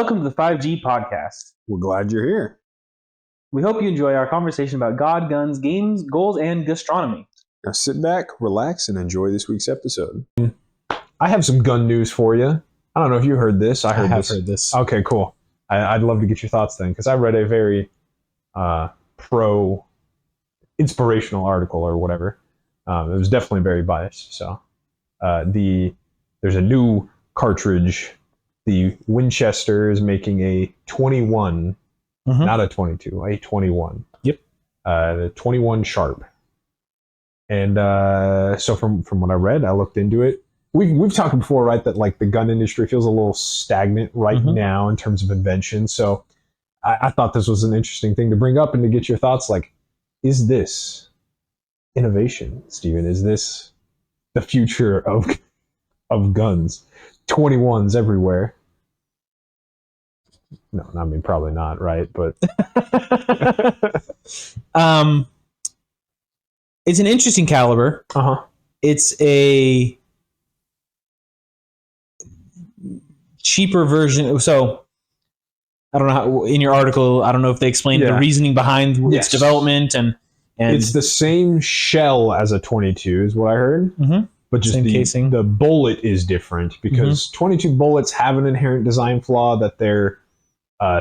Welcome to the 5G podcast. We're glad you're here. We hope you enjoy our conversation about God, guns, games, goals, and gastronomy. Now sit back, relax, and enjoy this week's episode. I have some gun news for you. I don't know if you heard this. I have heard this. Okay, cool. I'd love to get your thoughts then, because I read a very pro-inspirational article or whatever. It was definitely very biased. So there's a new cartridge. The Winchester is making a 21, not a 22, a 21. Yep. The 21 sharp. And so from what I read, I looked into it. We've talked before, right, that like the gun industry feels a little stagnant right now in terms of invention. So I thought this was an interesting thing to bring up and to get your thoughts. Like, is this innovation, Steven? Is this the future of guns? 21s everywhere. No, I mean probably not, right? But it's an interesting caliber. It's a cheaper version. So I don't know how, in your article, I don't know if they explained the reasoning behind its development and it's the same shell as a 22 is what I heard. But just same casing. The bullet is different because 22 bullets have an inherent design flaw that they're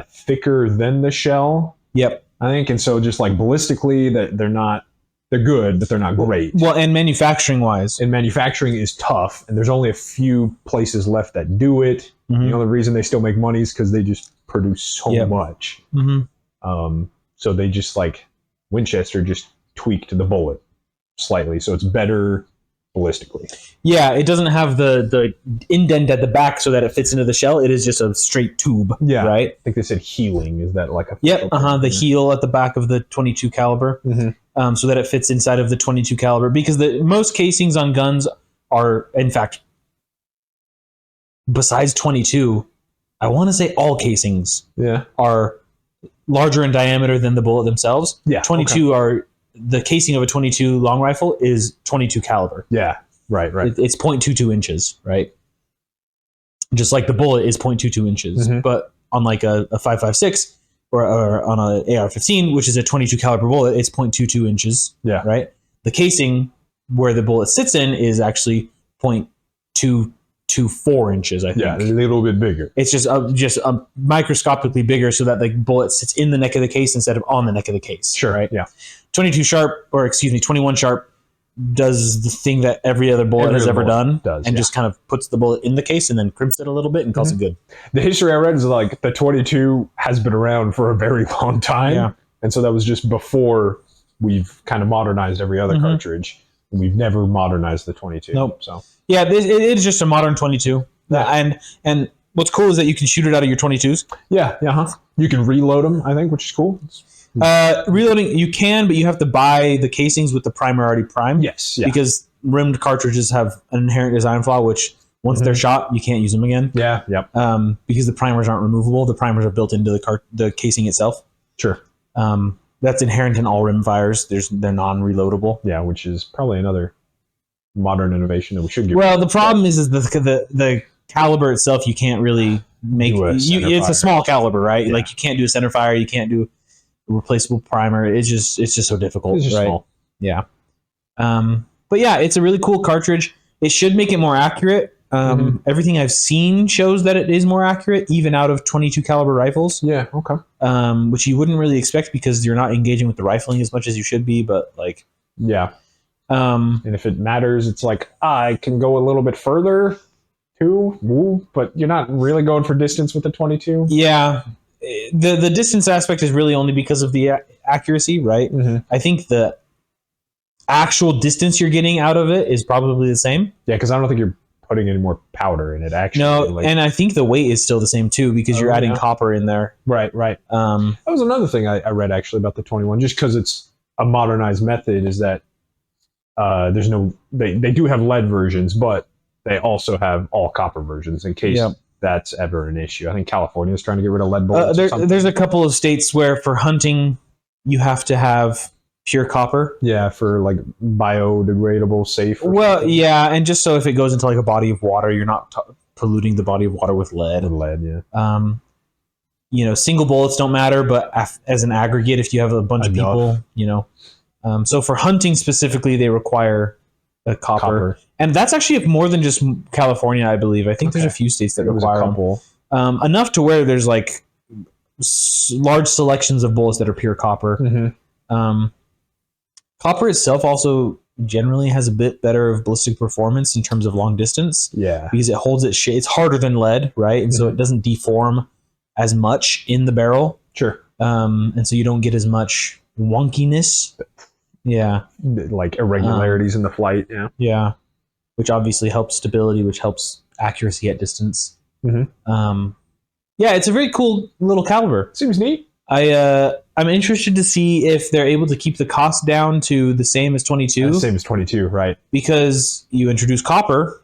thicker than the shell. Yep. I think, and so just like ballistically, that they're good, but they're not great. Well, and manufacturing wise. And manufacturing is tough, and there's only a few places left that do it. The only reason they still make money is because they just produce so much. So they just like Winchester just tweaked the bullet slightly, so it's better ballistically. Yeah, it doesn't have the indent at the back so that it fits into the shell. It is just a straight tube. Yeah, right. I think they said healing. Is that like a the heel at the back of the 22 caliber, so that it fits inside of the 22 caliber. Because most casings on guns are, in fact, besides 22, I want to say all casings are larger in diameter than the bullet themselves. 22 are. The casing of a 22 long rifle is 22 caliber. Yeah, right. It's 0.22 inches, right? Just like the bullet is 0.22 inches. But on like a 5.56 or on an AR-15, which is a 22 caliber bullet, it's 0.22 inches. Yeah, right. The casing where the bullet sits in is actually 0.224 inches. I think. Yeah, a little bit bigger. It's just microscopically bigger, so that the bullet sits in the neck of the case instead of on the neck of the case. Sure. Right. Yeah. 21 sharp does the thing that every other bullet has ever done, and just kind of puts the bullet in the case and then crimps it a little bit and calls it good. The history I read is like the 22 has been around for a very long time, and so that was just before we've kind of modernized every other cartridge. We've never modernized the 22. Nope. So yeah, it is just a modern 22, and what's cool is that you can shoot it out of your 22s. You can reload them, I think, which is cool. Reloading you can, but you have to buy the casings with the primer already primed. Yes, because rimmed cartridges have an inherent design flaw, which once they're shot, you can't use them again. Because the primers aren't removable. The primers are built into the casing itself. Sure. That's inherent in all rim fires. They're non-reloadable. Yeah, which is probably another modern innovation that we should get. Well, the problem is the caliber itself. You can't really make. It's a small caliber, right? Like you can't do a center fire. You can't do replaceable primer. It's just so difficult. It's just right? small. Yeah. But yeah, it's a really cool cartridge. It should make it more accurate. Everything I've seen shows that it is more accurate, even out of 22 caliber rifles. Yeah. Okay. Which you wouldn't really expect because you're not engaging with the rifling as much as you should be. But like, and if it matters, it's like I can go a little bit further too, but you're not really going for distance with the 22. Yeah. The distance aspect is really only because of the accuracy, right? I think the actual distance you're getting out of it is probably the same. Yeah, because I don't think you're putting any more powder in it, actually. No, and I think the weight is still the same, too, because you're adding copper in there. Right. That was another thing I read, actually, about the 21, just because it's a modernized method, is that there's no... They do have lead versions, but they also have all copper versions in case... that's ever an issue. I think California is trying to get rid of lead bullets. There's a couple of states where for hunting you have to have pure copper. Yeah, for like biodegradable, safe. Well, yeah, and just so if it goes into like a body of water, you're not polluting the body of water with lead. With lead, yeah. single bullets don't matter, but as an aggregate, if you have a bunch of people, so for hunting specifically, they require a copper. And that's actually more than just California, I believe. I think there's a few states that require a couple. Enough to where there's like large selections of bullets that are pure copper. Mm-hmm. Copper itself also generally has a bit better of ballistic performance in terms of long distance. Yeah. Because it holds its shape. It's harder than lead, right? And so it doesn't deform as much in the barrel. Sure. And so you don't get as much wonkiness. Yeah. Like irregularities in the flight. Yeah. Yeah. Which obviously helps stability, which helps accuracy at distance. Mm-hmm. Yeah, it's a very cool little caliber. Seems neat. I'm interested to see if they're able to keep the cost down to the same as 22. Same as 22, right? Because you introduce copper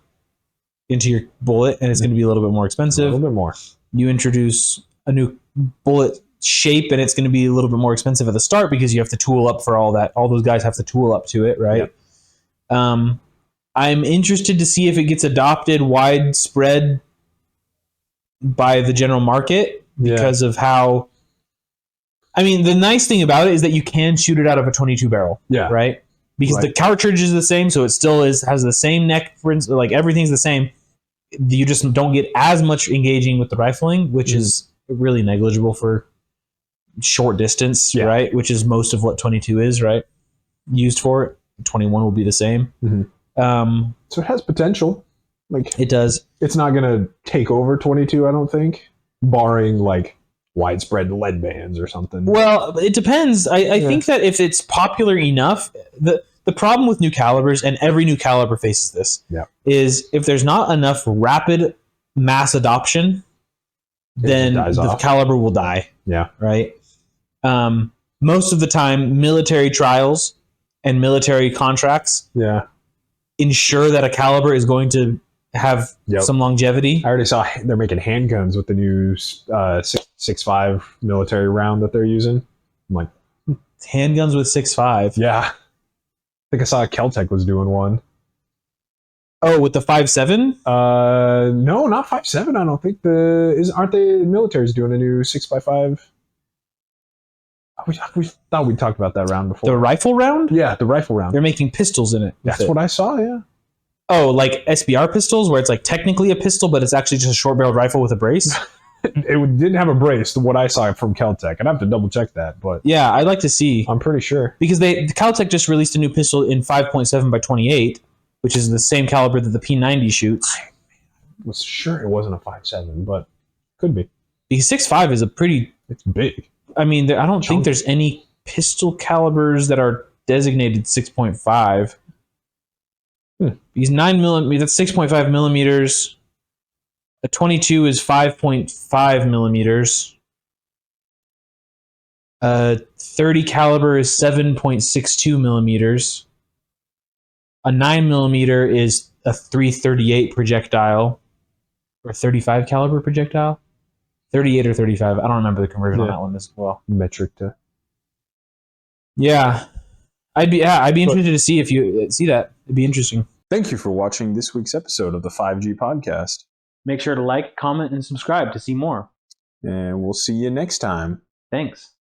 into your bullet, and it's going to be a little bit more expensive. A little bit more. You introduce a new bullet shape, and it's going to be a little bit more expensive at the start because you have to tool up for all that. All those guys have to tool up to it, right? Yep. I'm interested to see if it gets adopted widespread by the general market because of how... I mean, the nice thing about it is that you can shoot it out of a 22 barrel, right? Because the cartridge is the same, so it still has the same neck, like everything's the same. You just don't get as much engaging with the rifling, which is really negligible for short distance, right? Which is most of what 22 is, right? Used for it. 21 will be the same. Mm-hmm. So it has potential. Like it does. It's not going to take over 22, I don't think, barring like widespread lead bans or something. Well, it depends. I think that if it's popular enough, the problem with new calibers, and every new caliber faces this, is if there's not enough rapid mass adoption, then the caliber will die. Yeah. Right? Most of the time, military trials and military contracts ensure that a caliber is going to have some longevity. I already saw they're making handguns with the new 6.5 military round that they're using. I'm like, handguns with 6.5. Yeah, I think I saw Keltec was doing one. Oh, with the 5.7? No, not 5.7. I don't think aren't the militaries doing a new 6x5? We thought we talked about that round before. The rifle round? Yeah, the rifle round. They're making pistols in it. That's what I saw. Yeah. Oh, like SBR pistols, where it's like technically a pistol, but it's actually just a short-barreled rifle with a brace? It didn't have a brace, what I saw from Keltec. I'd have to double-check that, but... Yeah, I'd like to see. I'm pretty sure. Because Keltec just released a new pistol in 5.7 by 28, which is the same caliber that the P90 shoots. I was sure it wasn't a 5.7, but could be. Because 6.5 is a pretty... It's big. I mean, I don't think there's any pistol calibers that are designated 6.5. Because 9mm, that's 6.5 millimeters. A 22 is 5.5 millimeters. 30 caliber is 7.62 millimeters. A 9mm is a 338 projectile, or 35 caliber projectile. 38 or 35. I don't remember the conversion on that one as well. Metric to. Yeah. I'd be interested to see if you see that. It'd be interesting. Thank you for watching this week's episode of the 5G Podcast. Make sure to like, comment, and subscribe to see more. And we'll see you next time. Thanks.